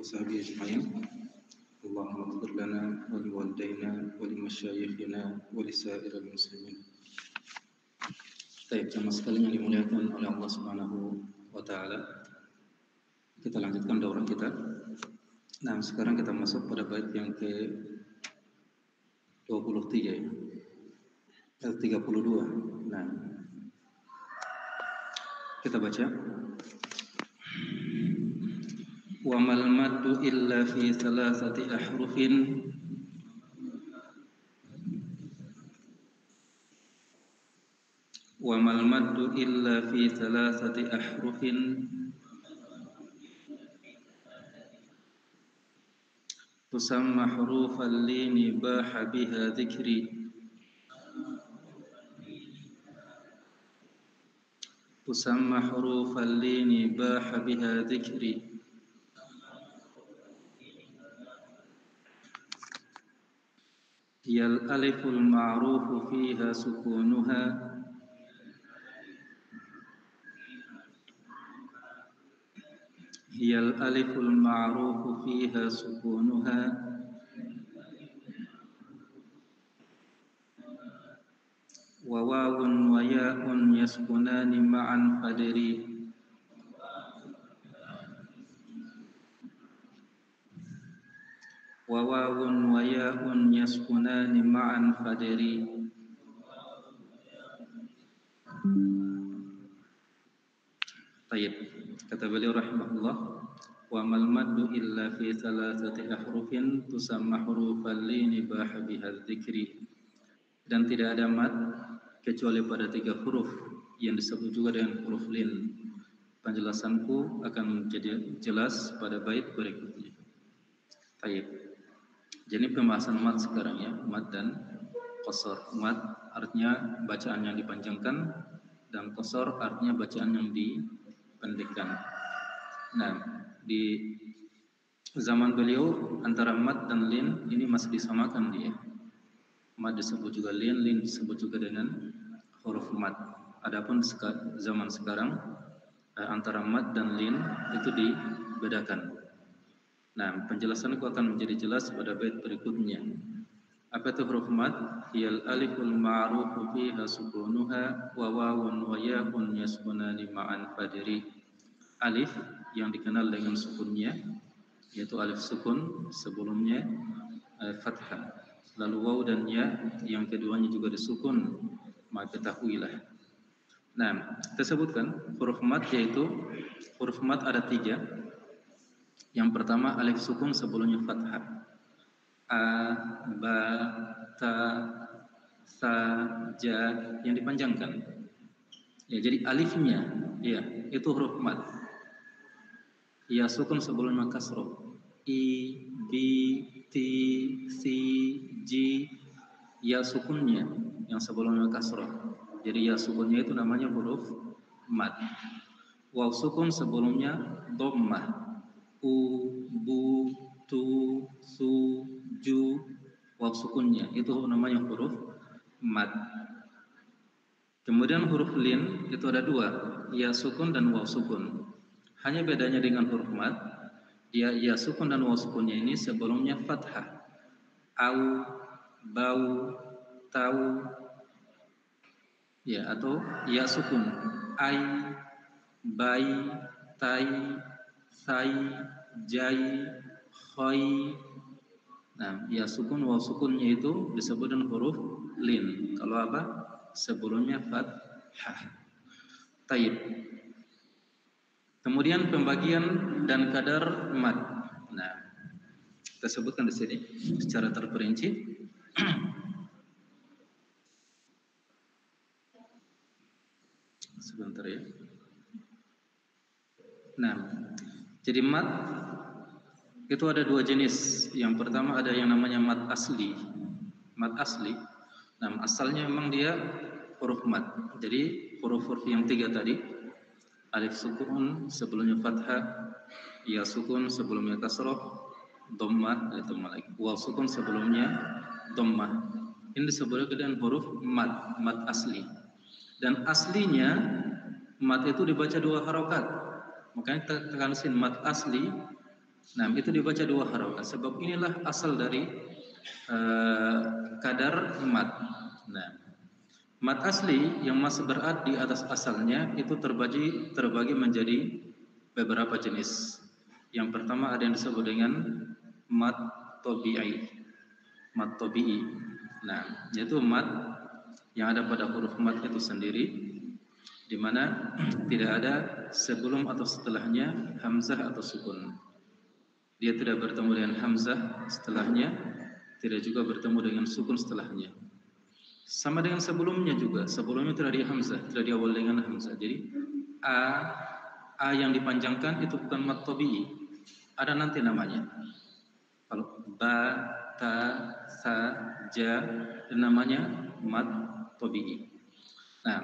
وصحبه أجمعين. اللهم اغفر لنا ولوالدينا ولمشايخنا ولسائر المسلمين. Baik, jemaah sekalian yang dimuliakan oleh Allah Subhanahu wa taala. Kita lanjutkan daurah kita. Nah, sekarang kita masuk pada bait yang ke-23 ya. 32. Nah, kita baca. Wa mal maddu illa fi thalathati ahrufin wa mal maddu illa fi thalathati ahrufin tusamma hurufal lini baha biha dhikri tusamma hurufal lini baha biha dhikri hiyal aliful ma'rufu fiha sukunuha hiyal aliful ma'rufu fiha sukunuha wa wawun wa ya'un yaskunani ma'an fadri wa wawun wa ya'un yaskunani ma'an fadri. Tayyib, kata beliau rahimahullah, wa mal maddu illa fi thalathati ahrufin tusamma hurufal lini baha biha dzikri. Dan tidak ada mad kecuali pada 3 huruf yang disebut juga dengan huruf lin. Penjelasanku akan menjadi jelas pada bait berikutnya. Tayyib. Jadi pembahasan mad sekarang ya, mad dan qasar. Mad artinya bacaan yang dipanjangkan dan qasar artinya bacaan yang dipendekkan. Nah, di zaman beliau antara mad dan lin ini masih disamakan dia. Mad disebut juga lin, lin disebut juga dengan huruf mad. Adapun zaman sekarang antara mad dan lin itu dibedakan. Nah, penjelasanku akan menjadi jelas pada bait berikutnya. Apa itu huruf mad? Hiyal aliful ma'rufu fiha sukunuha wa wawun wa ya'un yaskunani ma'an fadri. Alif yang dikenal dengan sukunnya, yaitu alif sukun, sebelumnya fathah. Lalu waw dan ya yang keduanya juga disukun, maka ketahuilah. Nah, kita sebutkan huruf mad, yaitu huruf mad ada 3. Yang pertama alif sukun sebelumnya fathah. A, ba, ta, sa, ja yang dipanjangkan. Ya, jadi alifnya ya itu huruf mad. Ya sukun sebelumnya kasroh. I, bi, ti, si, ji. Ya sukunnya yang sebelumnya kasroh. Jadi ya sukunnya itu namanya huruf mad. Waw sukun sebelumnya dhammah. U, bu, tu, su, ju, waw sukunnya itu namanya huruf mad. Kemudian huruf lin itu ada 2, ya sukun dan waw sukun. Hanya bedanya dengan huruf mad, ya sukun dan waw sukunnya ini sebelumnya fathah. Au, bau, tau, ya, atau ya sukun. Ai, bai, tai, sai, jai, khoi. Nah, ya sukun waw sukunnya itu disebut dengan huruf lin. Kalau apa? Sebelumnya fathah. Taib. Kemudian pembagian dan kadar mad. Nah, kita sebutkan di sini secara terperinci. Sebentar ya. Nah, jadi mad itu ada 2 jenis. Yang pertama ada yang namanya mad asli. Mad asli. Nah, asalnya memang dia huruf mad. Jadi huruf-huruf yang 3 tadi, alif sukun sebelumnya fathah, ya sukun sebelumnya kasroh, dhammah atau malaikat. Waw sukun sebelumnya dhammah. Ini disebut dengan huruf mad, mad asli. Dan aslinya mad itu dibaca 2 harokat. Makanya kita tekan sin mad asli Nah, itu dibaca 2 harokat. Sebab inilah asal dari kadar mat. Nah, mat asli yang masih berada di atas asalnya itu terbagi menjadi beberapa jenis. Yang pertama ada yang disebut dengan mat tabi'i. Mat tabi'i. Nah, yaitu mat yang ada pada huruf mat itu sendiri, di mana tidak ada sebelum atau setelahnya hamzah atau sukun. Dia tidak bertemu dengan hamzah setelahnya, tidak juga bertemu dengan sukun setelahnya. Sama dengan sebelumnya juga, sebelumnya tidak ada hamzah, tidak diawali dengan hamzah. Jadi a yang dipanjangkan itu bukan mat tabi'i. Ada nanti namanya. Kalau ba, ta, sa, ja, itu namanya mat tabi'i. Nah,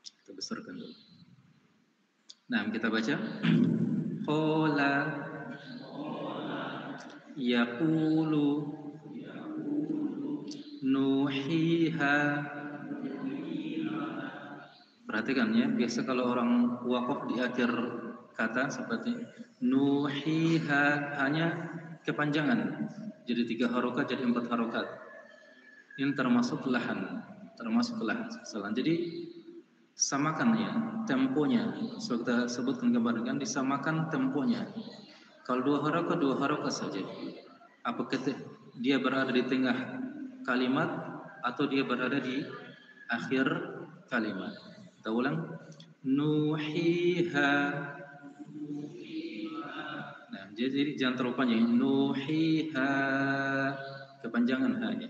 kita besarkan dulu. Nah, kita baca. Qala yaqulu nuhiha. Perhatikan ya, biasa kalau orang wakaf di akhir kata seperti nuhiha hanya kepanjangan. Jadi 3 harokat jadi 4 harokat. Ini termasuk lahan, Jadi samakan ya temponya. So, kita sebutkan gambarkan disamakan temponya. Kalau 2 harokat saja. Apakah dia berada di tengah kalimat atau dia berada di akhir kalimat? Kita ulang. Nuhiha. Nah, jadi jangan terlalu panjang. Nuhiha. Kepanjangan hanya.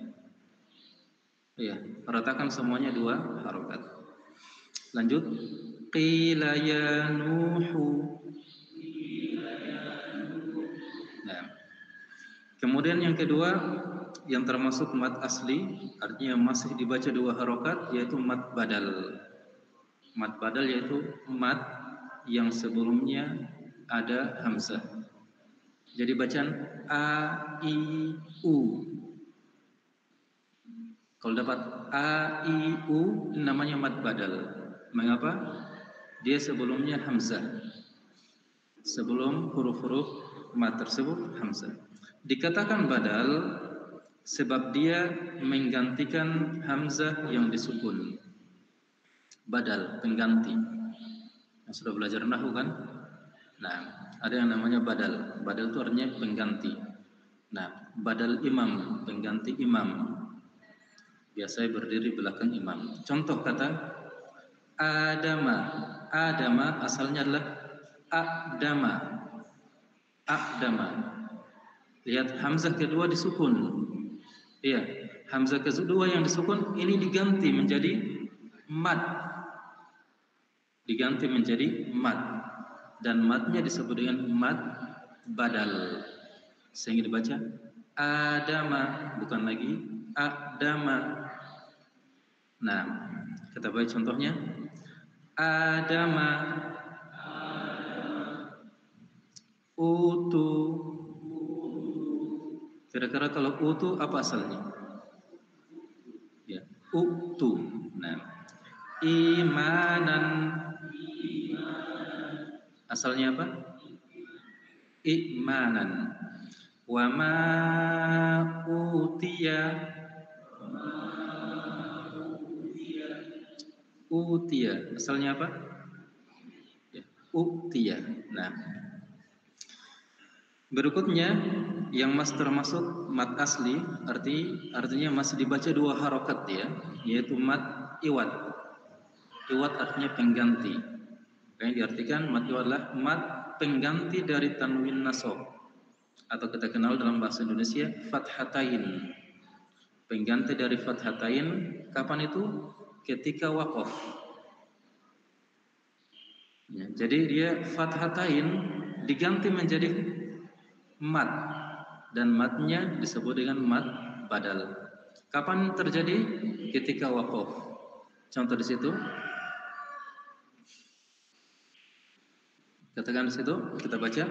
Ya, ratakan semuanya 2 harokat. Lanjut. Qila ya Nuhu. Nah, kemudian yang kedua yang termasuk mat asli, artinya masih dibaca 2 harokat, yaitu mat badal. Mat badal yaitu mat yang sebelumnya ada hamzah. Jadi bacaan a, i, u. Kalau dapat a, i, u namanya mat badal. Mengapa? Dia sebelumnya hamzah. Sebelum huruf-huruf mat tersebut hamzah. Dikatakan badal sebab dia menggantikan hamzah yang disukun. Badal, pengganti. Yang sudah belajar nahwu kan? Nah, ada yang namanya badal. Badal itu artinya pengganti. Nah, badal imam, pengganti imam. Biasanya berdiri belakang imam. Contoh kata Adama. Adama asalnya adalah Aqdama. Aqdama. Lihat hamzah kedua disukun. Iya, hamzah kedua yang disukun ini diganti menjadi mad. Diganti menjadi mad. Dan madnya disebut dengan mad badal. Sehingga dibaca Adama, bukan lagi Aqdama. Nah, kita baca contohnya. Adama utu. Kira-kira kalau utu apa asalnya? Ya, utu. Nah, imanan asalnya apa? Imanan. Wa ma utiya. Utiya asalnya apa? Ya, utiya. Nah, berikutnya yang masih termasuk mat asli artinya masih dibaca 2 harokat ya, yaitu mat iwad. Iwad artinya pengganti. Yang diartikan mat iwad adalah mat pengganti dari tanwin nasab atau kita kenal dalam bahasa Indonesia fathatain. Pengganti dari fathatain kapan itu? Ketika waqaf. Ya, jadi dia fathatain diganti menjadi mat dan matnya disebut dengan mat badal. Kapan terjadi? Ketika waqaf. Contoh di situ. Katakan di situ, kita baca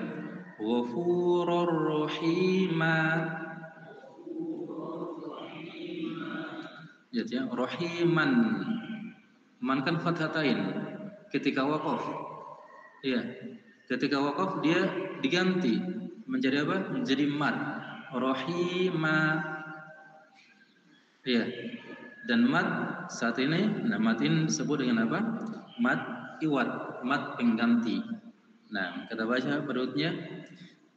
Ghafurur Rahima. Ya, Rahiman. Man kan fathatain ketika waqaf. Iya. Ketika waqaf dia diganti menjadi apa? Menjadi mad. Rohima, ya. Dan mad saat ini, nah mad ini disebut dengan apa? Mad iwad, mad pengganti. Nah, kita baca berikutnya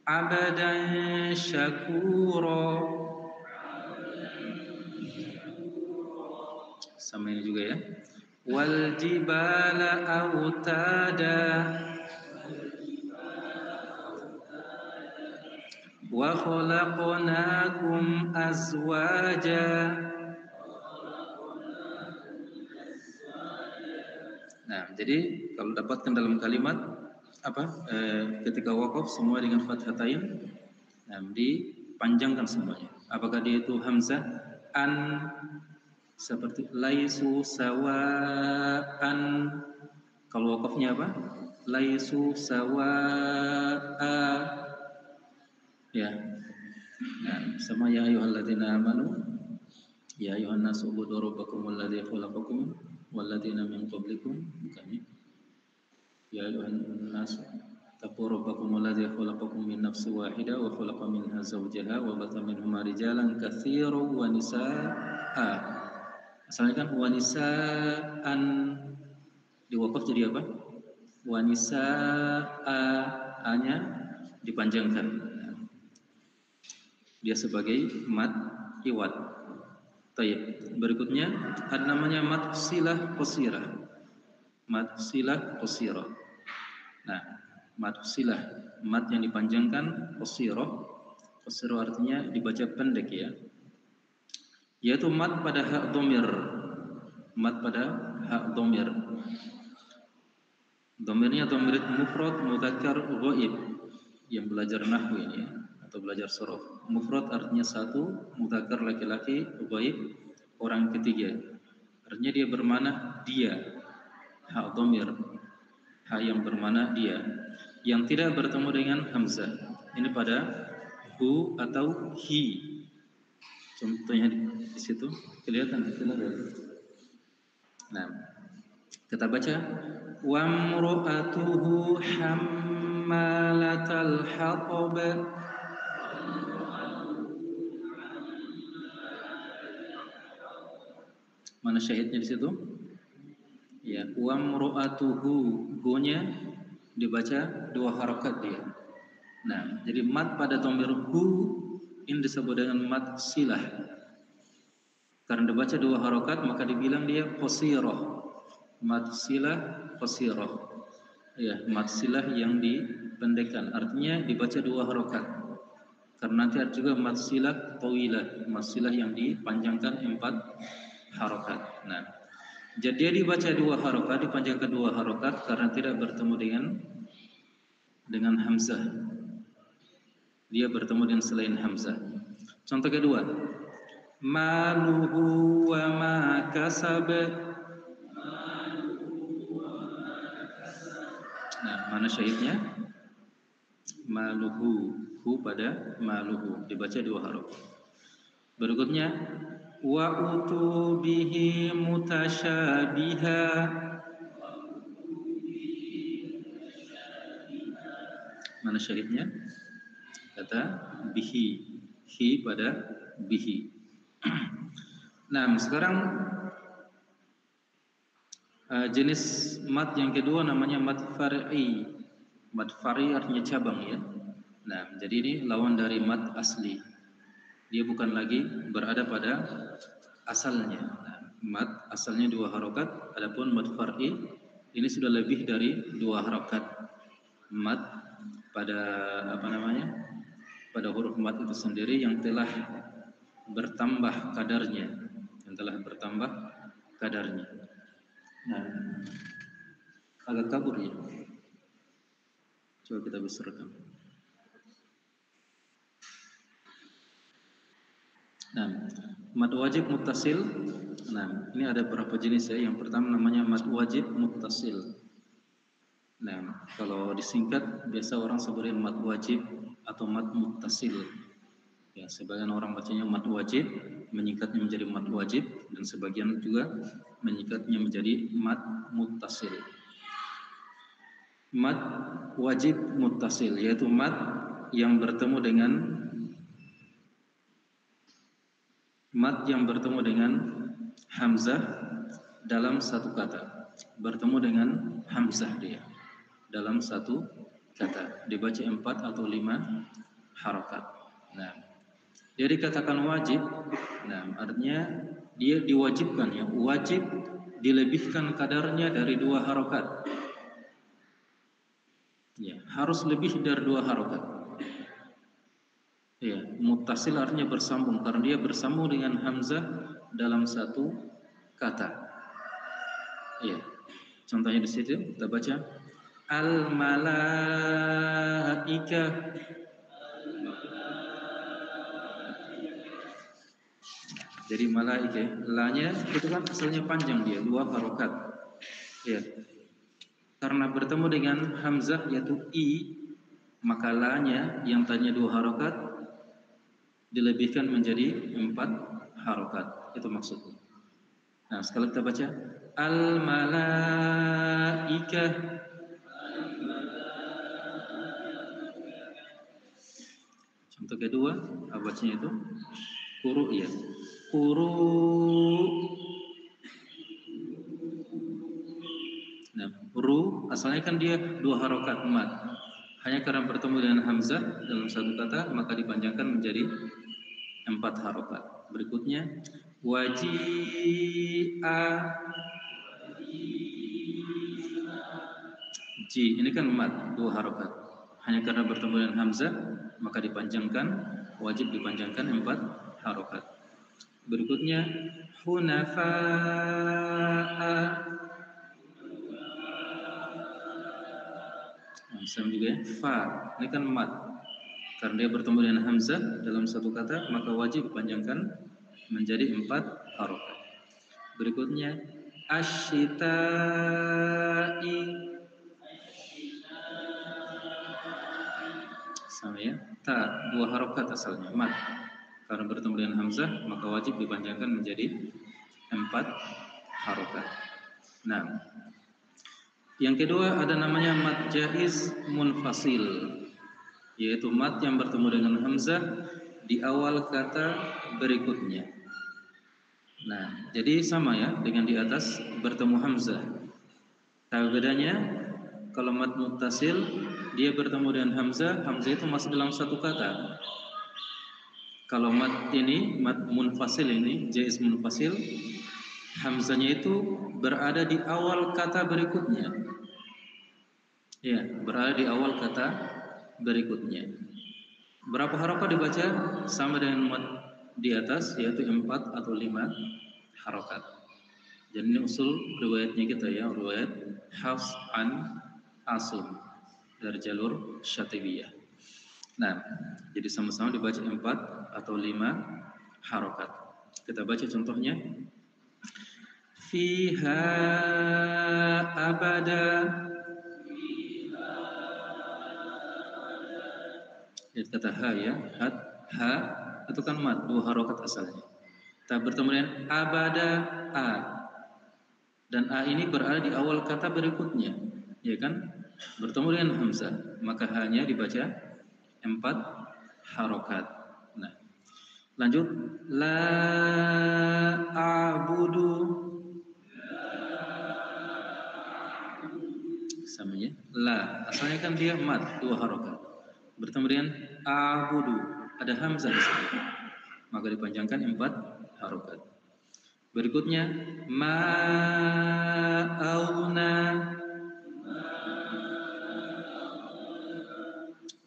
abadan syakura. Sama ini juga ya. Wal jibala autada wa khalaqnakum azwaja. Nah, jadi kalau dapatkan dalam kalimat apa? Ketika waqaf semua dengan fathatain, nah, dipanjangkan semuanya. Apakah dia itu hamzah an seperti laisu sawaan. Kalau waqafnya apa? Laisu sawa'a. Ya. Nah, sama ya ayyuhalladzina amanu ya ayyuhan nasu ubudu rabbakumul ladzi khalaqakum wal ladzina min qablikum. Bukan ya? Ya ayyuhan nasu taqu rabbakumul ladzi khalaqakum min nafsin wahidah wa khalaqa minha zawjaha wa batha minhuma rijalan katsiran wa nisaa'a. Asalnya kan wanisaan, diwakaf jadi apa? Wanisa'a, hanya dipanjangkan. Dia sebagai mad iwad. Tayyib. Berikutnya ada namanya mad silah qasirah. Mad silah qasirah. Nah, mad silah, mad yang dipanjangkan, qasirah. Qasirah artinya dibaca pendek ya. Yaitu mad pada hak dhamir. Mad pada hak dhamir. Dhamirnya dhamir mufrad mudzakkar ghaib. Yang belajar nahwu ini ya, atau belajar sorof. Mufrad artinya satu, mudzakkar laki-laki, ghaib orang ketiga. Artinya dia bermakna dia. Hak dhamir. Hak yang bermakna dia. Yang tidak bertemu dengan hamzah. Ini pada hu atau hi. Contohnya di situ kelihatan. Nah, kita baca wa mru'atuhu hammalatal hatab. Mana syahidnya di situ? Ya, wa mru'atuhu, hu-nya dibaca dua harakat dia. Nah, jadi mad pada dhamir hu ini disebut dengan mad silah. Karena dibaca dua harokat maka dibilang dia qasirah. Mad silah qasirah. Ya, mad silah yang dipendekkan. Artinya dibaca dua harokat. Karena nanti ada juga mad silah tawilah, mad silah yang dipanjangkan 4 harokat. Nah, jadi dia dibaca dua harokat, dipanjangkan dua harokat karena tidak bertemu dengan hamzah. Dia bertemu dengan selain hamzah. Contoh kedua, maluhu wa ma kasab. Nah, mana syahidnya? Maluhu, hu pada maluhu, dibaca dua huruf. Berikutnya, wa utu bihi mutasyabiha. Mana syahidnya? Kata bihi, hi pada bihi. Nah, sekarang jenis mad yang kedua namanya mad far'i. Mad far'i artinya cabang ya. Nah, jadi ini lawan dari mad asli. Dia bukan lagi berada pada asalnya. Nah, mad asalnya dua harokat, adapun mad far'i ini sudah lebih dari dua harokat. Mad pada pada huruf mad itu sendiri yang telah bertambah kadarnya, Nah, agak kabur ya. Coba kita besarkan. Nah, mad wajib muttasil. Nah, ini ada beberapa jenis ya. Yang pertama namanya mad wajib muttasil. Nah, kalau disingkat biasa orang sebutin mad wajib atau mad muttasil. Ya, sebagian orang bacanya mad wajib, menyingkatnya menjadi mad wajib, dan sebagian juga menyingkatnya menjadi mad muttasil. Mad wajib muttasil yaitu mad yang bertemu dengan hamzah dalam satu kata. Bertemu dengan hamzah dia dalam satu kata. Dibaca 4 atau 5 harakat. Nah, jadi katakan wajib. Nah, artinya dia diwajibkan ya, wajib dilebihkan kadarnya dari 2 harakat. Ya, harus lebih dari 2 harakat. Ya, muttasil artinya bersambung karena dia bersambung dengan hamzah dalam satu kata. Ya. Contohnya di situ kita baca al malaikah. Jadi malaikah, la-nya itu kan asalnya panjang dia, 2 harokat. Ya. Karena bertemu dengan hamzah yaitu i, maka la-nya yang tadinya 2 harokat dilebihkan menjadi 4 harokat. Itu maksudnya. Nah, sekali kita baca al malaikah. Contoh kedua, bacanya itu quru ya. Quru. Nah, ru asalnya kan dia 2 harokat mad. Hanya karena bertemu dengan hamzah dalam satu kata maka dipanjangkan menjadi 4 harokat. Berikutnya waji'a. Ji ini kan mad 2 harokat. Hanya karena bertemu dengan hamzah maka dipanjangkan, wajib dipanjangkan 4 harokat. Berikutnya hunafa'a. Sama juga ya, fa ini kan mad. Karena dia bertemu dengan hamzah dalam satu kata maka wajib dipanjangkan menjadi 4 harokat. Berikutnya asyita'i. Sama ya, ta 2 harokat asalnya mad. Karena bertemu dengan hamzah maka wajib dipanjangkan menjadi 4 harokat. Nah, yang kedua ada namanya mad jaiz munfasil, yaitu mad yang bertemu dengan hamzah di awal kata berikutnya. Nah, jadi sama ya dengan di atas bertemu hamzah. Tapi bedanya kalau mad muttasil dia bertemu dengan hamzah, hamzah itu masih dalam satu kata. Kalau mad ini, mad munfasil ini, jaiz munfasil, hamzahnya itu berada di awal kata berikutnya. Ya, berada di awal kata berikutnya. Berapa harokat dibaca? Sama dengan mad di atas, yaitu 4 atau 5 harokat. Jadi ini usul riwayatnya kita ya, riwayat Hafs an Asim dari jalur Syatibiyah. Nah, jadi sama-sama dibaca 4 atau 5 harokat. Kita baca contohnya. Fiha abada. Jadi kata ha ya, ha itu kan mad 2 harokat asalnya. Kita bertemu dengan abada a. Dan a ini berada di awal kata berikutnya, ya kan? Bertemu dengan hamzah, maka hanya dibaca 4 harokat. Nah, lanjut la a'budu. Samanya la asalnya kan dia mad 2 harokat. Bertemu dengan a'budu, ada hamzah di sini, maka dipanjangkan 4 harokat. Berikutnya ma'auna.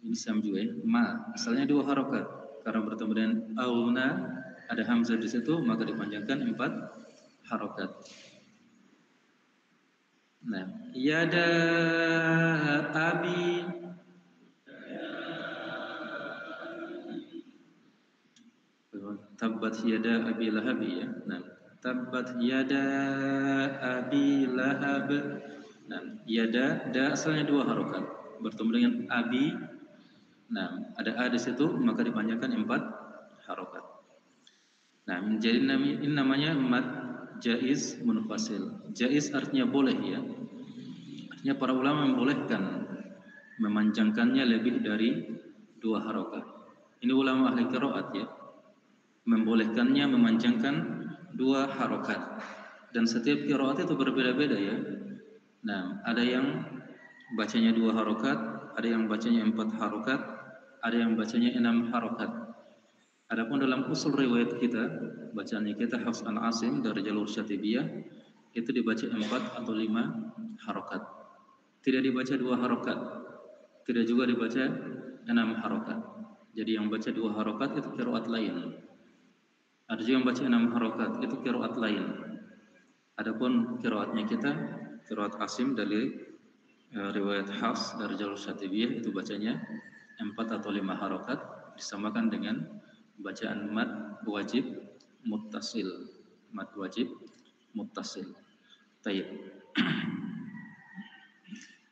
Ini sama juga ya, ma asalnya 2 harokat, karena bertemu dengan auna ada hamzah di situ maka dipanjangkan 4 harokat. Nah, yada abi. Tabbat yada abi lahab ya. Nah, tabbat yada abi lahab. Nah, yada da asalnya 2 harokat, bertemu dengan abi. Nah, ada a di situ maka dipanjangkan 4 harokat. Nah, menjadi ini namanya mad jaiz munfasil. Jaiz artinya boleh ya. Artinya para ulama membolehkan memanjangkannya lebih dari 2 harokat. Ini ulama ahli qiraat ya, membolehkannya memanjangkan 2 harokat. Dan setiap qiraat itu berbeda-beda ya. Nah, ada yang bacanya 2 harokat, ada yang bacanya 4 harokat, ada yang bacanya 6 harokat. Adapun dalam usul riwayat kita, bacaannya kita Hafs an Asim dari jalur Syatibiyah, itu dibaca 4 atau 5 harokat. Tidak dibaca 2 harokat, tidak juga dibaca 6 harokat. Jadi yang baca 2 harokat itu qiraat lain. Ada juga yang baca 6 harokat, itu qiraat lain. Adapun qiraatnya kita, qiraat Asim dari riwayat Hafs dari jalur Syatibiyah, itu bacanya 4 atau 5 harokat, disamakan dengan bacaan mad wajib muttasil. Mad wajib muttasil. Taib.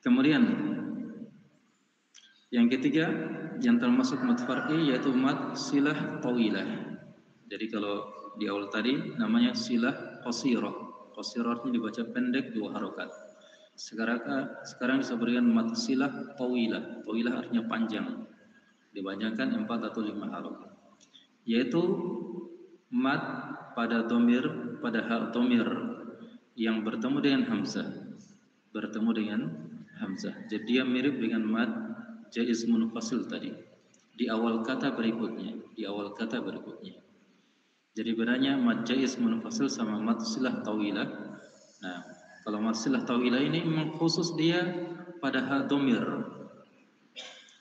Kemudian yang ketiga yang termasuk mad far'i yaitu mad silah tawilah. Jadi kalau di awal tadi namanya silah qasirah. Qasirah ini dibaca pendek 2 harokat. Sekarang disebutkan mad silah tawilah. Tawilah artinya panjang. Dipanjangkan 4 atau 5 harokat. Yaitu mad pada domir, pada hak domir yang bertemu dengan hamzah, bertemu dengan hamzah. Jadi dia mirip dengan mad jaiz munfasil tadi di awal kata berikutnya, di awal kata berikutnya. Jadi bedanya mad jaiz munfasil sama mad silah tawilah. Nah, kalau mad silah tawilah ini memang khusus dia pada hak domir.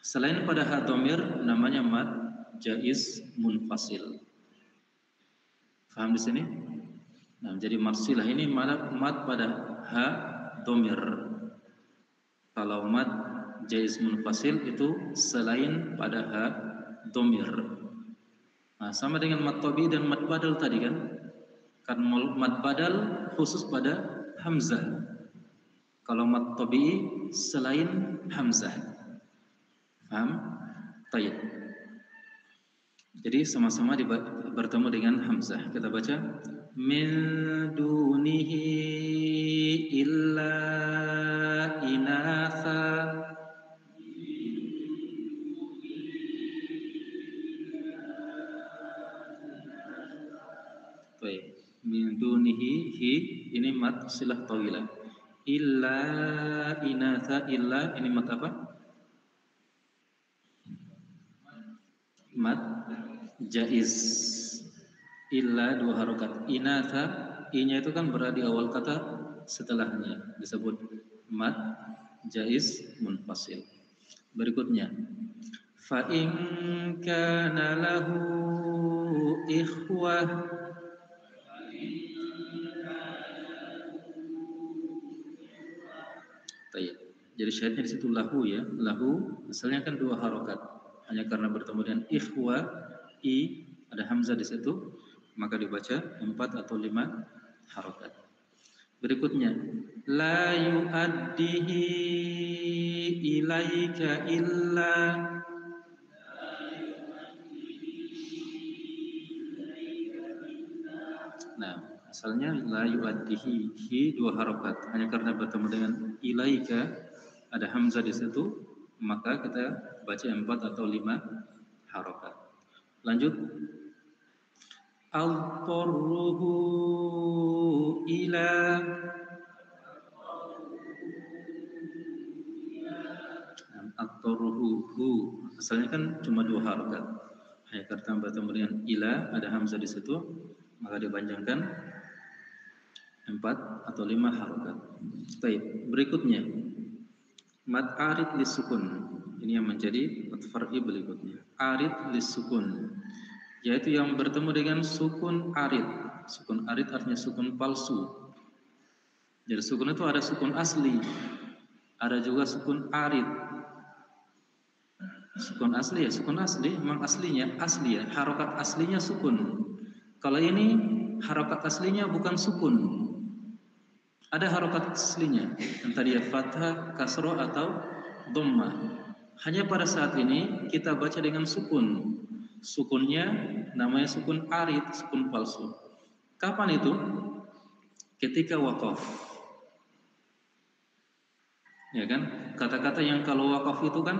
Selain pada hak domir namanya mad jaiz munfasil. Faham di sini? Nah, jadi marsilah ini mad pada ha domir. Kalau mad jaiz munfasil itu selain pada ha domir. Nah, sama dengan mad tabi dan mad badal tadi kan? Kan mad badal khusus pada hamzah. Kalau mad tabi selain hamzah. Paham? Tayyib. Jadi sama-sama bertemu dengan hamzah. Kita baca min dunihi illa inatha. Baik. Min dunihi hi ini mad silah tawilah. Illa inatha, illa ini mad apa? Mad jaiz. Illa 2 harokat. Inatha, i-nya itu kan berada di awal kata, setelahnya disebut mad jaiz munfasil. Berikutnya, fa in kana lahu ikhwah. Tayyib. Jadi syahidnya di situ lahu ya. Lahu asalnya kan 2 harokat. Hanya karena bertemu dengan ikhwah, i ada hamzah di situ, maka dibaca 4 atau 5 harokat. Berikutnya, la yu'addihi ilaika illa. Nah, asalnya la yu'addihi, hi 2 harokat. Hanya karena bertemu dengan ilaika ada hamzah di situ, maka kita baca 4 atau 5 harokat. Lanjut. Al-tarruhu ila. Al-tarruhu asalnya kan cuma 2 harokat. Hanya karena bertemu dengan ila ada hamzah di situ, maka dipanjangkan 4 atau 5 harokat. Baik, berikutnya mad arid lisukun. Ini yang menjadi mad far'i berikutnya. Arid lisukun, yaitu yang bertemu dengan sukun arid. Sukun arid artinya sukun palsu. Jadi sukun itu ada sukun asli, ada juga sukun arid. Sukun asli ya, sukun asli memang aslinya asli ya, harokat aslinya sukun. Kalau ini harokat aslinya bukan sukun, ada harokat aslinya, entah dia fathah, kasroh atau dhammah. Hanya pada saat ini kita baca dengan sukun. Sukunnya namanya sukun arid, sukun palsu. Kapan itu? Ketika waqaf. Ya kan? Kata-kata yang kalau waqaf itu kan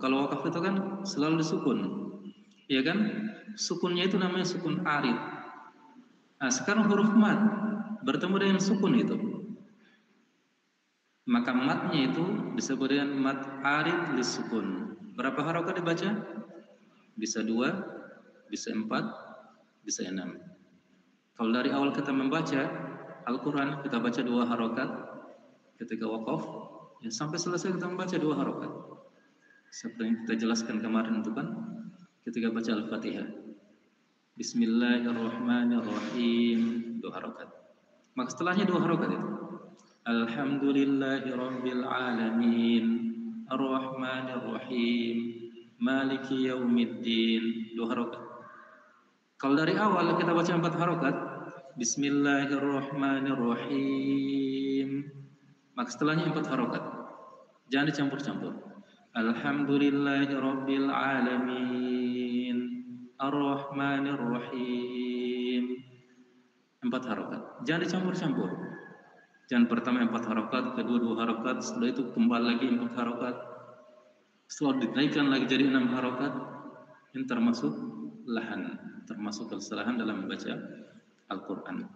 Kalau wakaf itu kan selalu disukun, ya kan? Sukunnya itu namanya sukun arid. Nah, sekarang huruf mat bertemu dengan sukun itu, maka matnya itu disebut dengan mat arid lisukun. Berapa harokat dibaca? Bisa 2, bisa 4, bisa 6. Kalau dari awal kita membaca Al-Quran, kita baca 2 harokat ketika wakaf, ya, sampai selesai kita membaca 2 harokat. Seperti yang kita jelaskan kemarin itu kan, ketika baca Al-Fatihah, Bismillahirrahmanirrahim, 2 harokat. Maka setelahnya 2 harokat itu. Alhamdulillahirabbil alamin, Ar-Rahmanir-Rahim, Maliki yaumiddin, 2 harokat. Kalau dari awal kita baca 4 harokat, Bismillahirrahmanirrahim, maka setelahnya 4 harokat. Jangan dicampur-campur. Alhamdulillahirabbil alamin, Ar-Rahmanir-Rahim, 4 harokat. Jangan dicampur-campur. Jangan pertama 4 harokat, kedua 2 harokat, setelah itu kembali lagi 4 harokat, setelah dinaikkan lagi jadi 6 harokat. Ini termasuk lahan, termasuk kesalahan dalam membaca Al-Quran.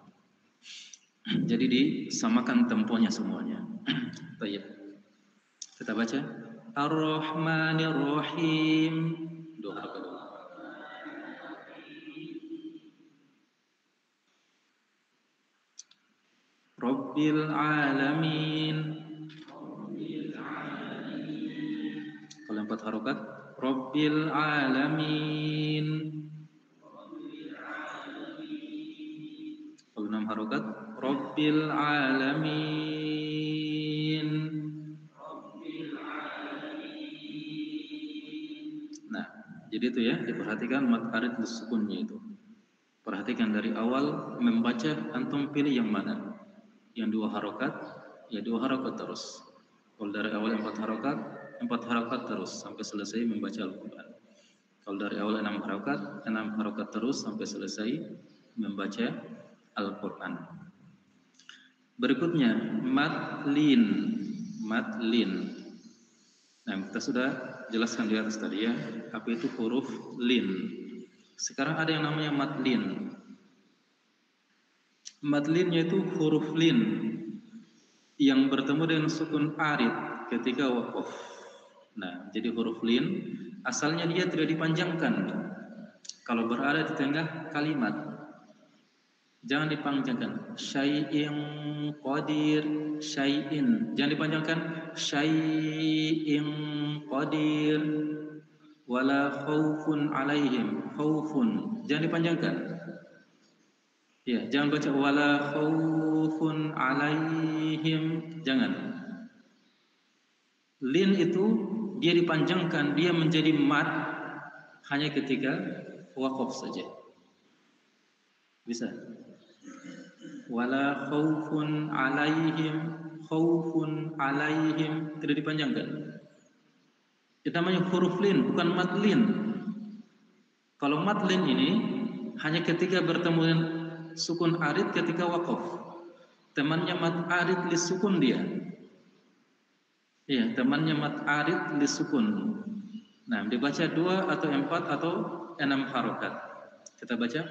Jadi disamakan temponya semuanya. Baik. Kita baca Ar-Rahmanir-Rahim, 2 harokat. Rabbil alamin. Kalau 4 harokat, Rabbil alamin. Kalau 6 harokat, Rabbil alamin. Nah, jadi itu ya, diperhatikan mat arid sukunnya itu. Perhatikan dari awal membaca, antum pilih yang mana? Yang 2 harokat, ya 2 harokat terus. Kalau dari awal 4 harokat, 4 harokat terus sampai selesai membaca Al-Quran. Kalau dari awal 6 harokat, 6 harokat terus sampai selesai membaca Al-Quran. Berikutnya matlin. Matlin. Nah, kita sudah jelaskan di atas tadi ya, apa itu huruf lin. Sekarang ada yang namanya matlin. Matlinnya itu huruf lin yang bertemu dengan sukun arid ketika wakaf. Nah, jadi huruf lin asalnya dia tidak dipanjangkan. Kalau berada di tengah kalimat, jangan dipanjangkan. Syai'in qadir, syai'in. Jangan dipanjangkan. Syai'in qadir, wala khaufun alaihim. Khaufun. Jangan dipanjangkan. Ya, jangan baca wala khaufun alaihim, jangan. Lin itu dia dipanjangkan, dia menjadi mat hanya ketika waqaf saja. Bisa. Wala khaufun alaihim tidak dipanjangkan. Itu namanya huruf lin, bukan mat lin. Kalau mat lin ini hanya ketika bertemu dengan sukun arid ketika wakaf. Temannya mat arid lisukun dia. Iya, temannya mat arid lisukun. Nah, dibaca 2 atau 4 atau 6 harokat. Kita baca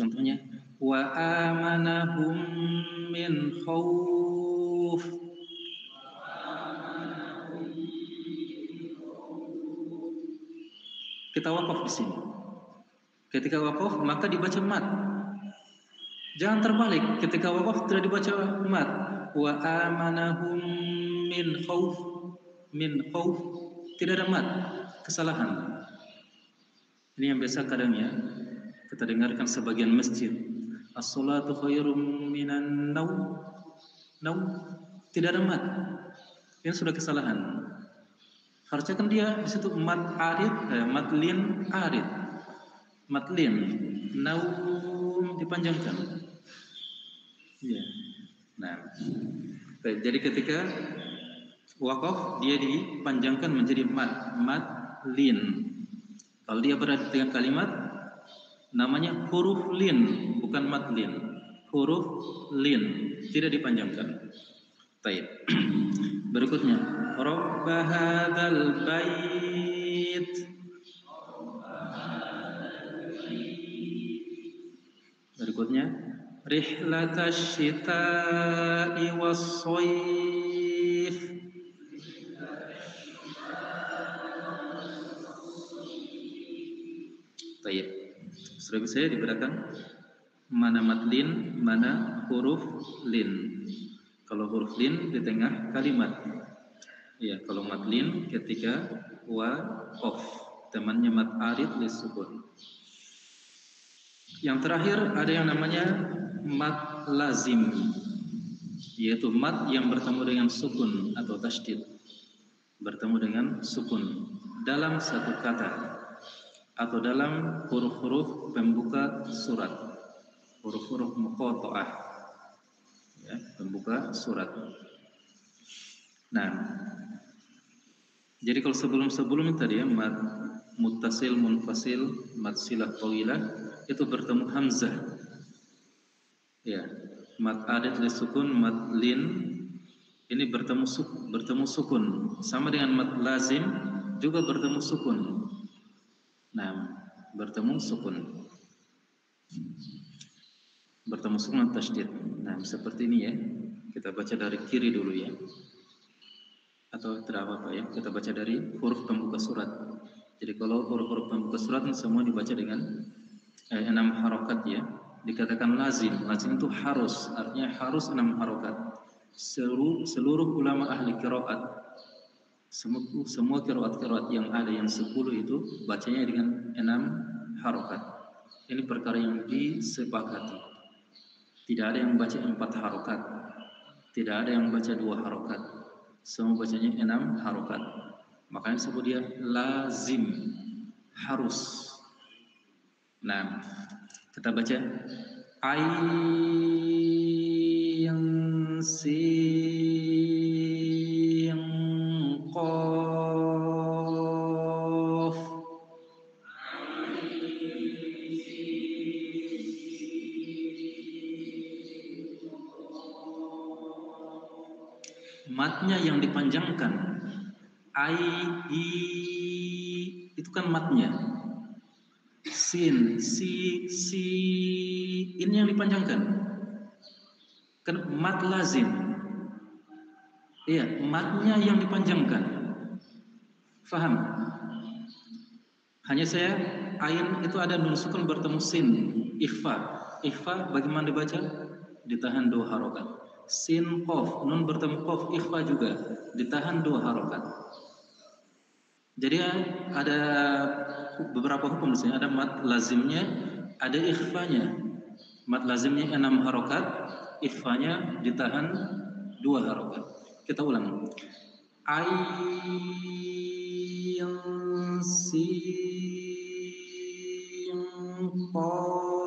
contohnya, wa amanahum min khauf. Kita wakaf di sini. Ketika wakaf maka dibaca mat. Jangan terbalik, ketika wakaf tidak dibaca mat. Wa amanahum min khauf, tidak ada mat, kesalahan. Ini yang biasa kadang ya kita dengarkan sebagian masjid. As-salatu khairum minan naum. Tidak ada mat. Ini sudah kesalahan. Harusnya kan dia di situ mat arid, matlin arid. Matlin, naum dipanjangkan. Ya. Nah, jadi ketika wakaf dia dipanjangkan menjadi matlin. Kalau dia berada dengan kalimat namanya huruf lin, bukan matlin. Huruf lin tidak dipanjangkan. Baik. Berikutnya, Rabb hadzal bait. Berikutnya, Rihlatasy syita'i was-shaif. Baik. Sudah bisa dibedakan mana matlin, mana huruf lin. Kalau huruf lin di tengah kalimat. Ya, kalau matlin ketika wa qaf, temannya mat arid lisukun. Yang terakhir ada yang namanya mat lazim, yaitu mat yang bertemu dengan sukun atau tasydid, bertemu dengan sukun dalam satu kata atau dalam huruf-huruf pembuka surat, huruf-huruf muqatta'ah, ya, pembuka surat. Nah, jadi kalau sebelum-sebelum tadi ya, mad muttasil, munfasil, mad silah tawilah itu bertemu hamzah. Ya, mad arid lisukun, mad lin ini bertemu sukun, sama dengan mad lazim juga bertemu sukun. Nah, bertemu sukun dan tasydid. Nah, seperti ini ya. Kita baca dari kiri dulu ya. Atau tidak apa-apa ya, kita baca dari huruf pembuka surat. Jadi kalau huruf-huruf pembuka surat semua dibaca dengan 6 harokat ya. Dikatakan lazim itu harus, artinya harus 6 harokat. Seluruh ulama ahli qiraat, semua qiraat yang ada yang 10 itu bacanya dengan 6 harokat. Ini perkara yang disepakati. Tidak ada yang baca 4 harokat, tidak ada yang baca 2 harokat. Semua bacanya 6 harokat. Makanya sebut dia lazim, harus. Nah, kita baca ayn sin qaf. Matnya yang dipanjangkan. Itu kan matnya. Sin, si, ini yang dipanjangkan. Kan mat lazim. Iya, matnya yang dipanjangkan. Faham? Hanya saya ain itu ada nun sukun bertemu sin, ikhfa. Ikhfa bagaimana dibaca? Ditahan 2 harokat. Sin qaf, nun bertemu qaf, ikhfa juga ditahan 2 harokat. Jadi ada beberapa hukum di sini. Ada mat lazimnya, ada ikhfanya. Mat lazimnya 6 harokat, ikhfanya ditahan 2 harokat. Kita ulang. Ayn sin qaf.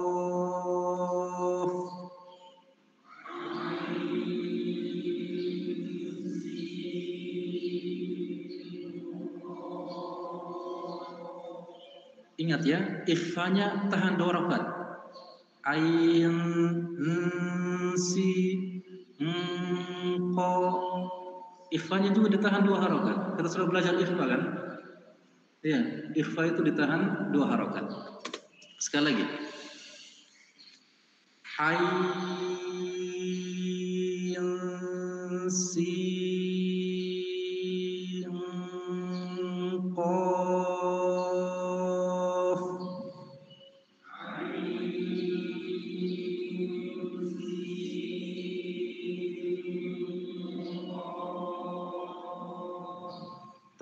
Ingat ya, ikhfanya tahan 2 harokat. Ayn si qaf. Ikhfanya juga ditahan 2 harokat. Kita sudah belajar ikhfa kan? Iya, ikhfa itu ditahan 2 harokat. Sekali lagi. Ayn sin qaf.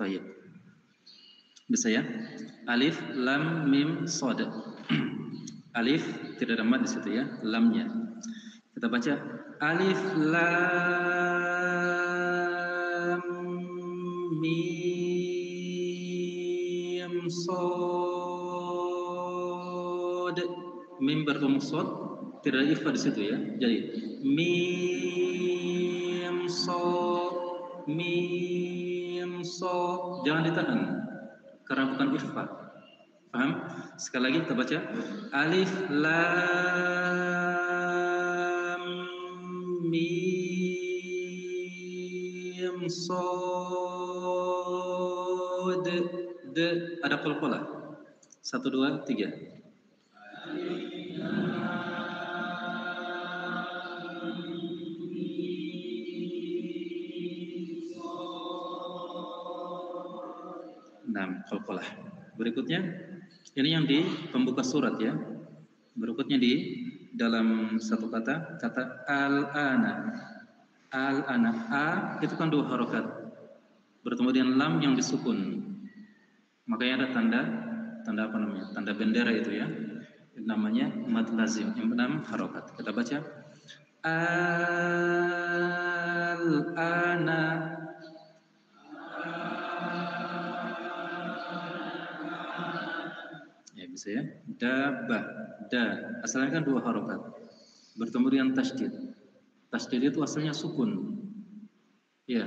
Baik. Bisa ya? Alif, lam, mim, shad. Alif tidak ada mad di situ ya, lamnya. Kita baca alif lam mim shad. Mim bertemu shad, tidak ada ikhfa di situ ya. Jadi mim shad, jangan ditahan karena bukan ikhfa. Paham? Sekali lagi kita baca alif lam mim sod. De ada qalqalah. 1 2 3. Qalqalah. Berikutnya ini yang di pembuka surat ya. Berikutnya di dalam satu kata al-ana. Al-ana, a itu kan 2 harokat bertemu dengan lam yang disukun. Makanya ada tanda apa namanya? Tanda bendera itu ya. Namanya mad lazim yang 6 harokat. Kita baca al-ana. Ya bisa ya. Dabah, da. Asalnya kan 2 harokat bertemu dengan tasydid. Tasydid itu asalnya sukun. Ya.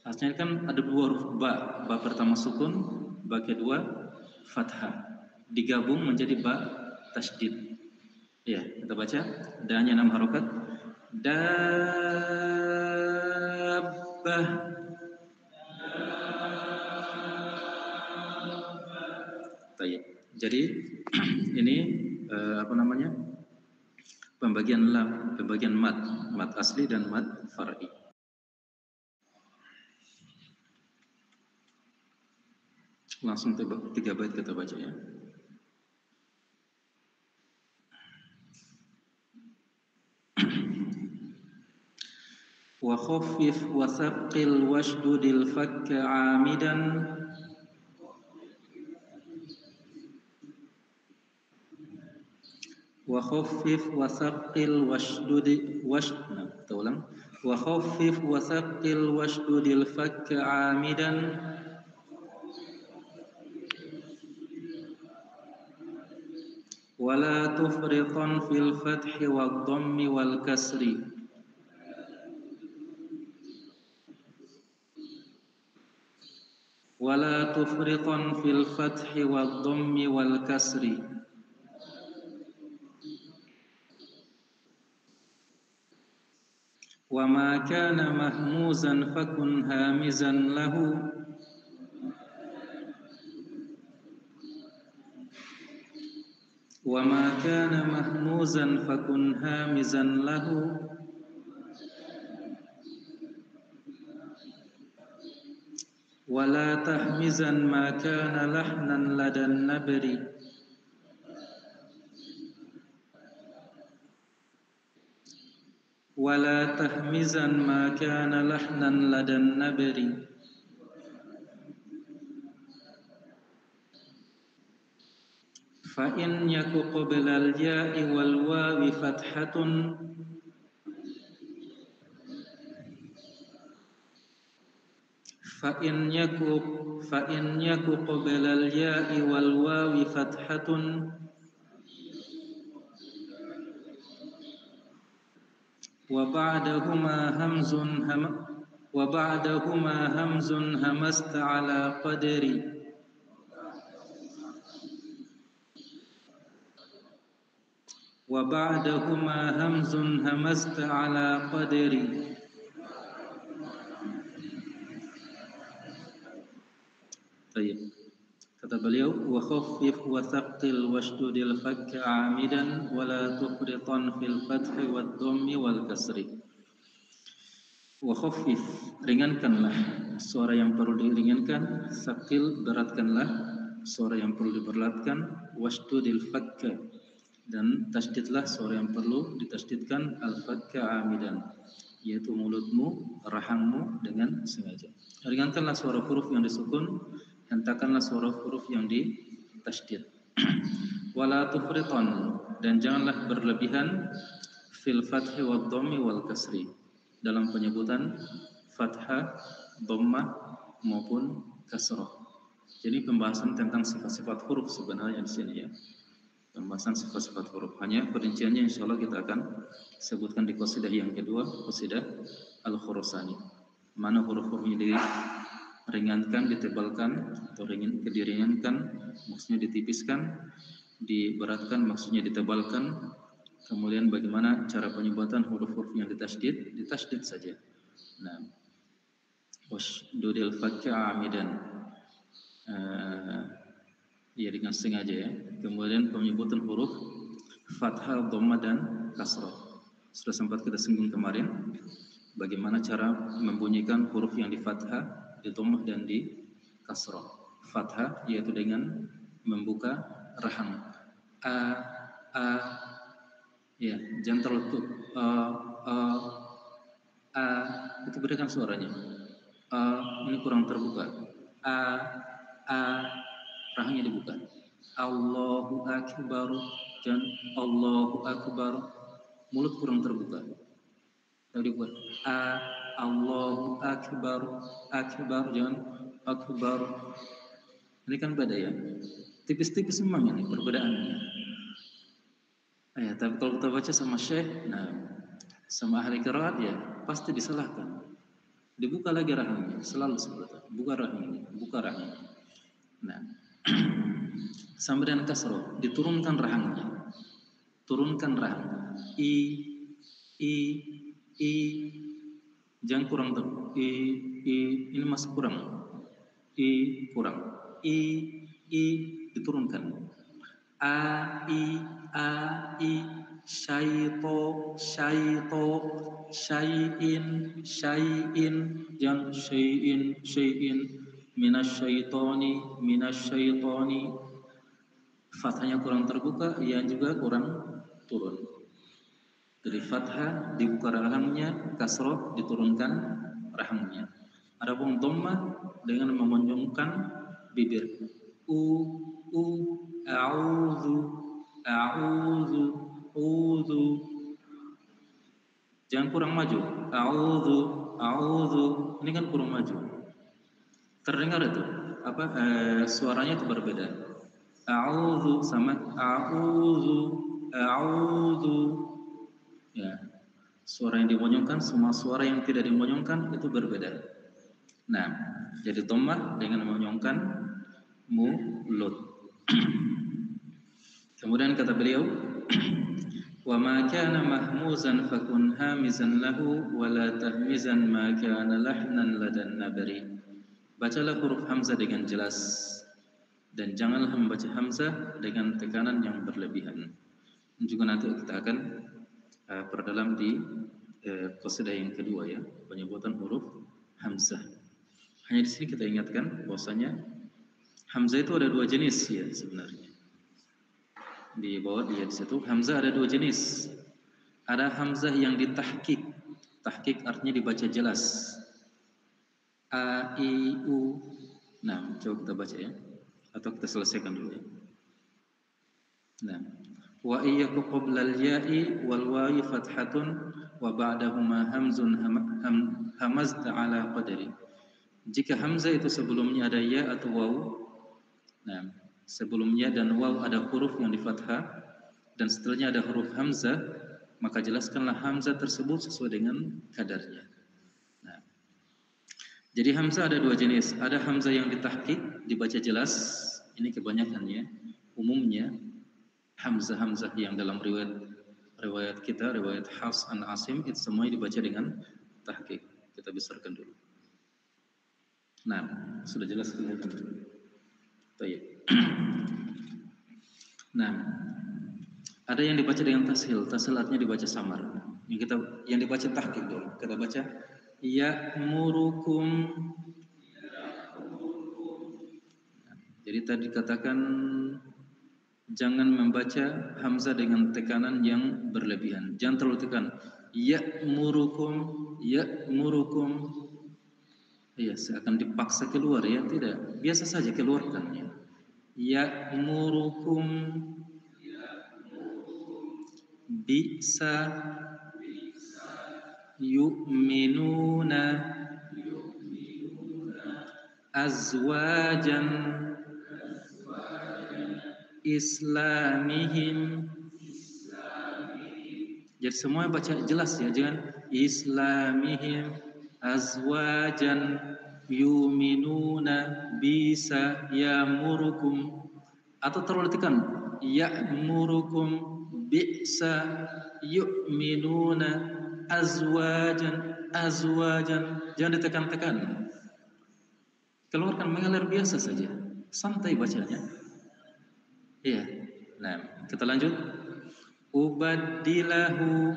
Asalnya kan ada 2 huruf ba. Ba pertama sukun, ba kedua fathah. Digabung menjadi ba tasydid. Ya, kita baca da-nya 6 harokat. Dabbah. Baik. Jadi ini apa namanya? Pembagian lam, pembagian mad asli dan mad far'i. Langsung 3 bait kita baca ya. Wa khaffif wa thaqqil washdudil fakka 'amidan wa khaffif wa thaqqil ulang wa khaffif wa thaqqil washdudil fakka 'amidan wa la tufritan fil fathi wad dhammi wal kasri ولا تفرطا في الفتح والضم والكسر وما كان مهموزا فكن هامزا له وما كان مهموزا فكن هامزا له ولا تحمزا ما كان لحنا لدى النبر ولا تحمزا ما كان لحنا لدى النبر فإن يك قبل الياء والواو فتحة فإن يك قبل الياء والواو فتحة وبعدهما همز همست على قدر وبعدهما همز همست على قدر طيب. Kata beliau wa khaffif wa thaqqil washdudil fakka 'amidan wa la tufritan fil fathi wad dhammi wal kasri. Wa khaffif, ringankanlah suara yang perlu diringankan, tsaqqil, beratkanlah suara yang perlu diberatkan, washdudil fakka, dan tasydidlah suara yang perlu ditasydidkan, al fakka 'amidan, yaitu mulutmu, rahangmu dengan sengaja. Ringankanlah suara huruf yang disukun, hentakanlah suara huruf yang ditasydid. Wala tufritan, dan janganlah berlebihan fil fathi wad dhammi wal kasri, dalam penyebutan fathah, dhammah maupun kasrah. Jadi pembahasan tentang sifat-sifat huruf sebenarnya di sini ya. Pembahasan sifat-sifat huruf. Hanya perinciannya insyaallah kita akan sebutkan di qasidah yang kedua, qasidah Al-Khurasani. Mana huruf-hurufnya ringankan, ditebalkan, atau diringankan maksudnya ditipiskan, diberatkan maksudnya ditebalkan. Kemudian bagaimana cara penyebutan huruf-huruf yang ditasydid saja. Nah, wasdudil fakka amidan. Ya dengan sengaja ya. Kemudian penyebutan huruf fathah, dhamma dan kasrah. Sudah sempat kita singgung kemarin bagaimana cara membunyikan huruf yang di fathah, di dhammah dan di kasrah. Fathah yaitu dengan membuka rahang. A a ya, jangan terlalu a itu berikan suaranya. Ini kurang terbuka. A a rahangnya dibuka. Allahu akbar, jangan Allahu akbar, mulut kurang terbuka. Lalu dibuat Allahu akbar, akbar, jangan akbar. Ini kan beda ya. Tipis-tipis memang ini perbedaannya. Tapi kalau kita baca sama syekh, sama ahli qiraat ya pasti disalahkan. Dibuka lagi rahangnya, selalu seperti itu. Buka rahangnya. Nah, sampai dengan kasroh, diturunkan rahangnya. Turunkan rahang. I, jangan kurang tuh. Ini masih kurang. Kurang. I, diturunkan. A, I, syaito, syai'in, jangan syai'in, minasyaitoni, fathahnya kurang terbuka, yang juga kurang turun. Jadi fathah dibuka rahangnya, kasroh diturunkan rahangnya. Adapun dhammah dengan memonjongkan bibir. A'udzu. Jangan kurang maju. A'udzu. Ini kan kurang maju. Terdengar itu? Suaranya itu berbeda. A'udzu sama a'udzu. Ya. Suara yang dimonyongkan sama suara yang tidak dimonyongkan itu berbeda. Nah, jadi dhammah dengan memonyongkan mulut. Kemudian kata beliau, wa ma kana mahmuzan fakun hamizan lahu wa la tahmizan ma kana lahnan ladan nabari. Bacalah huruf hamzah dengan jelas dan janganlah membaca hamzah dengan tekanan yang berlebihan. Dan juga nanti kita akan perdalam di qasidah yang kedua ya, penyebutan huruf hamzah. Hanya di sini kita ingatkan bahwasanya hamzah itu ada dua jenis ya sebenarnya. Di bawah dia di situ hamzah ada dua jenis. Ada hamzah yang ditahqiq. Tahqiq artinya dibaca jelas. A, I, U. Nah, coba kita baca ya. Atau kita selesaikan dulu ya. Nah, wa iyyaku qabla al-ya'i wal wawi fathatun wa ba'dahuma hamzun hamazta ala qadari. Jika hamzah itu sebelumnya ada ya atau waw. Nah, sebelumnya dan waw ada huruf yang di fathah dan setelahnya ada huruf hamzah, maka jelaskanlah hamzah tersebut sesuai dengan kadarnya. Nah, jadi hamzah ada dua jenis. Ada hamzah yang ditahqiq, dibaca jelas. Ini kebanyakannya, umumnya hamzah yang dalam riwayat kita, riwayat Hafs an Asim, itu semuanya dibaca dengan tahqiq. Kita besarkan dulu. Nah, sudah jelas kelihatan. Baik. Nah, ada yang dibaca dengan tashil. Tashil artinya dibaca samar. Yang dibaca tahqiq dulu. Kita baca ya'murukum. Jadi tadi katakan jangan membaca hamzah dengan tekanan yang berlebihan. Jangan terlalu tekan. Ya'murukum. Ya, seakan dipaksa keluar ya, tidak. Biasa saja keluarkan ya. Ya'murukum bisa yu'minuna azwajan islamihim. Jadi semua baca jelas ya, jangan islamihim azwajan yu'minuna bisa ya'murukum, atau terlalu tekan ya'murukum bisa yu'minuna azwajan, jangan ditekan-tekan. keluarkan mengalir biasa saja, santai bacanya. Iya. Nah, kita lanjut. Ubaddilahu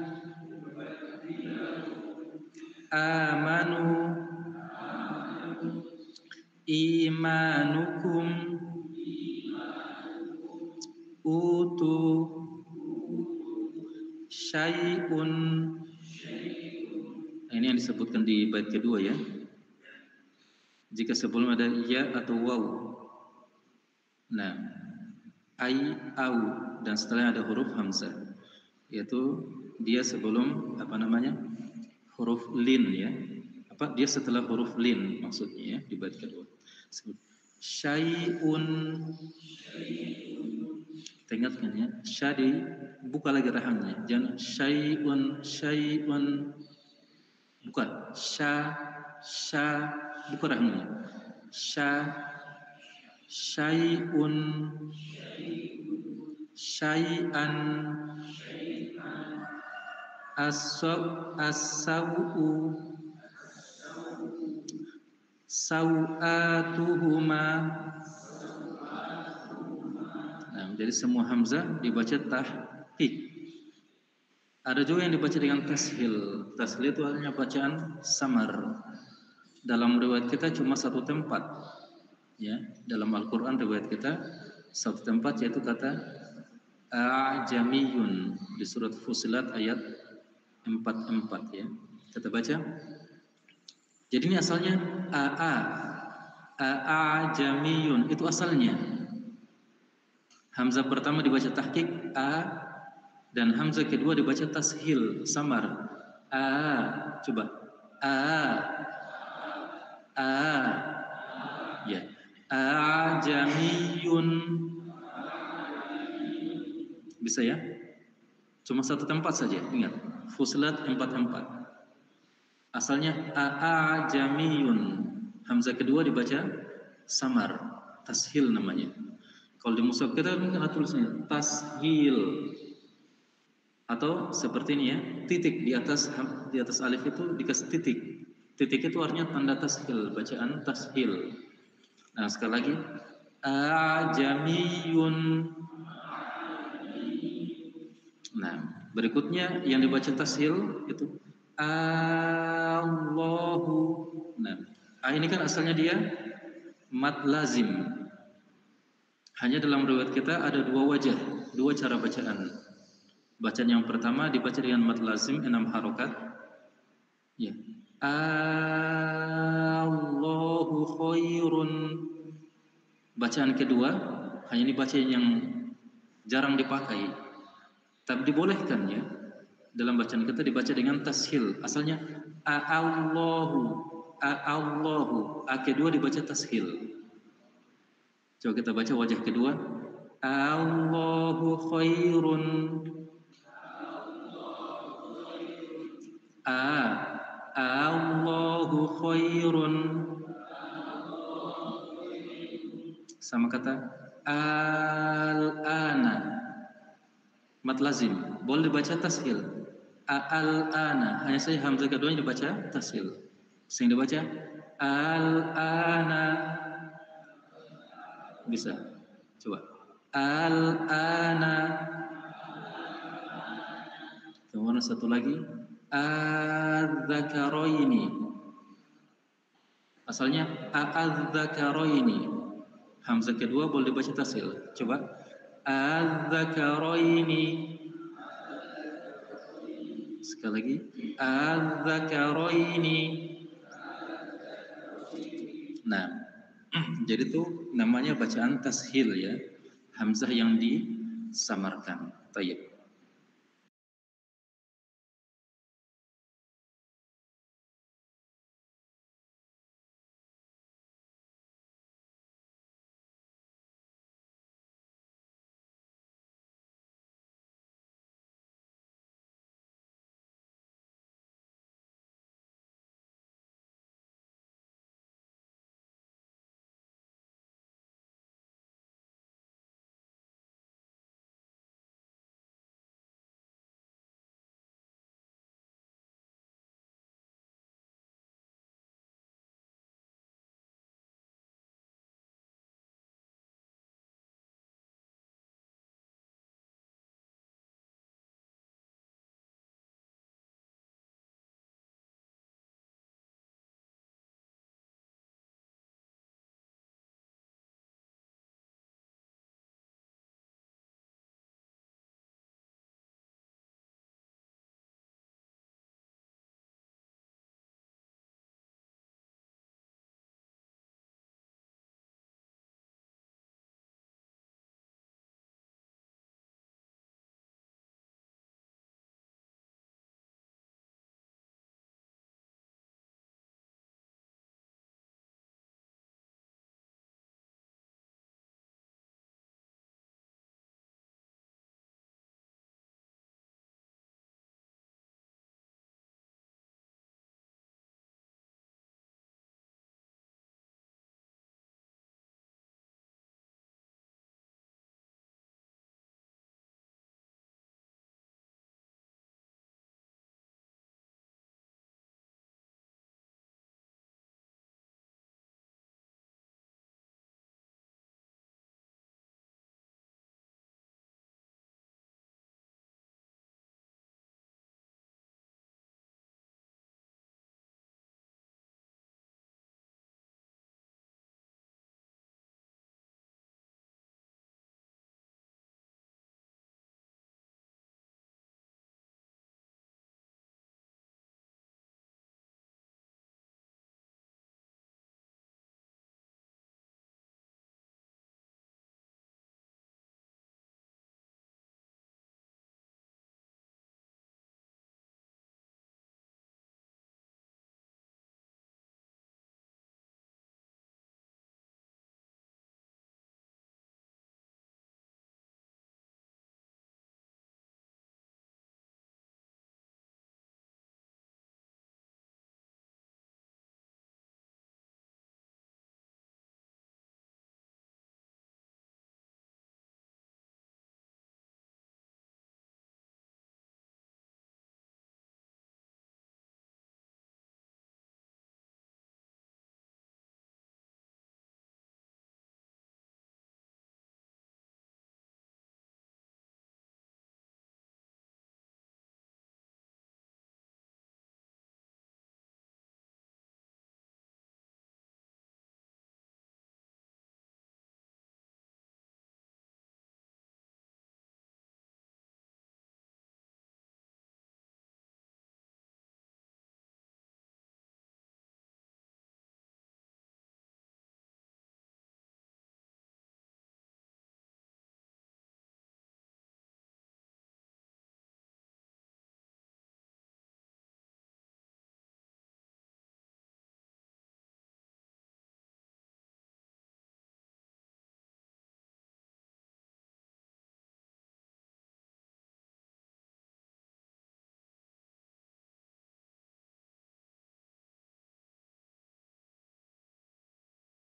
amanu imanukum utu syai'un. Nah, ini yang disebutkan di bait kedua ya. Jika sebelum ada ya atau waw. Nah, ai, au, dan setelahnya ada huruf hamzah. Yaitu dia sebelum huruf lin ya. Dia setelah huruf lin maksudnya ya di bait kedua. Syai'un. Kita ingatkan ya, syadi buka lagi rahangnya. Jangan syai'un. Bukan sya buka rahangnya. Syai'un syai'an as-saw'u saw'atuhuma. Nah, jadi semua hamzah dibaca tahqiq. Ada juga yang dibaca dengan tashil. Tashil itu artinya bacaan samar. Dalam riwayat kita cuma satu tempat. Ya, dalam Al-Qur'an riwayat kita satu tempat, yaitu kata a'jamiyun di surat Fussilat ayat 44 ya. Kita baca. Jadi ini asalnya a'jamiyun itu asalnya. Hamzah pertama dibaca tahqiq a, dan hamzah kedua dibaca tashil samar. Coba ya. A'jamiyun. Bisa ya? Cuma satu tempat saja, ingat. Fussilat 44. Asalnya a'jamiyun. Hamzah kedua dibaca samar, tashil namanya. Kalau di mushaf kita mungkin ada tulisnya tashil. Atau seperti ini ya, titik di atas alif itu dikasih titik. Titik itu artinya tanda tashil, bacaan tashil. Nah, sekali lagi a'jamiyun. Nah, berikutnya yang dibaca tashil itu Allahu. Nah, ini kan asalnya dia mad lazim. Hanya dalam riwayat kita ada dua wajah, dua cara bacaan. Bacaan yang pertama dibaca dengan mad lazim 6 harokat. Ya. Allahu khairun. Bacaan kedua hanya ini bacaan yang jarang dipakai, tapi dibolehkan ya. Dalam bacaan kita dibaca dengan tashil. Asalnya Allahu. Kedua dibaca tashil. Coba kita baca wajah kedua. Allahu khairun. Allahu khairun. Sama kata al-ana. Mad lazim. Boleh dibaca tashil. Al-ana. Hanya saja hamzah keduanya dibaca tashil. Sehingga dibaca al-ana. Bisa. Coba. Al-ana. Kemudian satu lagi. Az-zakaraini. Asalnya az-zakaraini. Hamzah kedua boleh dibaca tashil. Coba. Az-zakaraini. Sekali lagi. Az-zakaraini. Nah, jadi itu namanya bacaan tashil ya. Hamzah yang disamarkan. Tayyib.